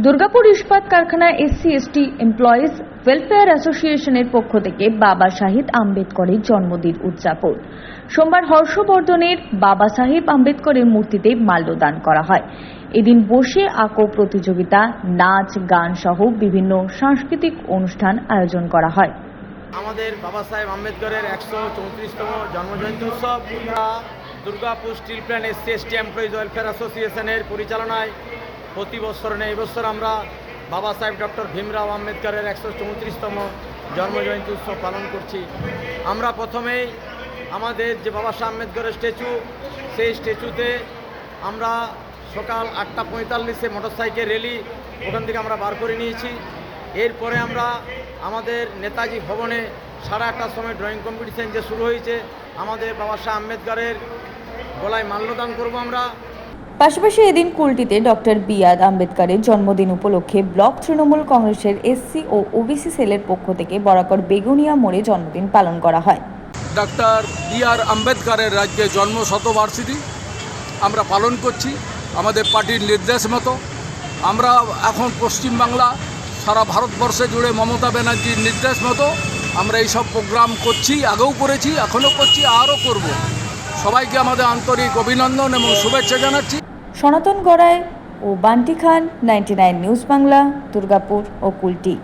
দুর্গাপুর ইস্পাত কারখানা SC/ST employees welfare অ্যাসোসিয়েশনের পক্ষ থেকে বাবা সাহেব আম্বেদকরের জন্মদিন উদযাপন। সোমবার হর্ষবর্ধনের বাবা সাহেব আম্বেদকরের মূর্তিতে মাল্যদান করা হয়। এদিন বসে আঁকো প্রতিযোগিতা, নাচ, গান সহ বিভিন্ন সাংস্কৃতিক অনুষ্ঠান আয়োজন করা হয়। আমাদের বাবা সাহেব আম্বেদকরের 134তম জন্মজয়ন্তী উৎসব Durgapur steel plant SC/ST employees welfare অ্যাসোসিয়েশনের পরিচালনায় প্রতি বছর নেই, এবছর আমরা বাবা সাহেব ডক্টর ভীমরাও আম্বেদকরের 134তম জন্মজয়ন্তী উৎসব পালন করছি। আমরা প্রথমেই আমাদের যে বাবা সাহেব আম্বেদকরের স্ট্যাচু, সেই স্ট্যাচুতে আমরা সকাল 8:45 মোটরসাইকেল র্যালি ওখান থেকে আমরা বার করে নিয়েছি। এরপরে আমরা আমাদের নেতাজি ভবনে 8:30টার সময় ড্রয়িং কম্পিটিশন যে শুরু হয়েছে, আমাদের বাবা সাহেব আম্বেদকরের গলায় মাল্যদান করব আমরা। পাশাপাশি এদিন কুলটিতে ডক্টর বি.আর. আম্বেদকরের জন্মদিন উপলক্ষে ব্লক তৃণমূল কংগ্রেসের SC ও OBC সেলের পক্ষ থেকে বরাকর বেগুনিয়া মোড়ে জন্মদিন পালন করা হয়। Doctor B.R.. আম্বেদকরের রাজ্যে জন্ম শতবার্ষিকী আমরা পালন করছি আমাদের পার্টির নির্দেশ মতো। আমরা এখন পশ্চিমবাংলা, সারা ভারতবর্ষে জুড়ে মমতা ব্যানার্জির নির্দেশ মতো আমরা এইসব প্রোগ্রাম করছি, আগেও করেছি, এখনও করছি, আরও করব। সবাইকে আমাদের আন্তরিক অভিনন্দন এবং শুভেচ্ছা জানাচ্ছি। সনাতন গড়াই ও বান্টি খান, 99 নিউজ বাংলা, দুর্গাপুর ও কুলটি।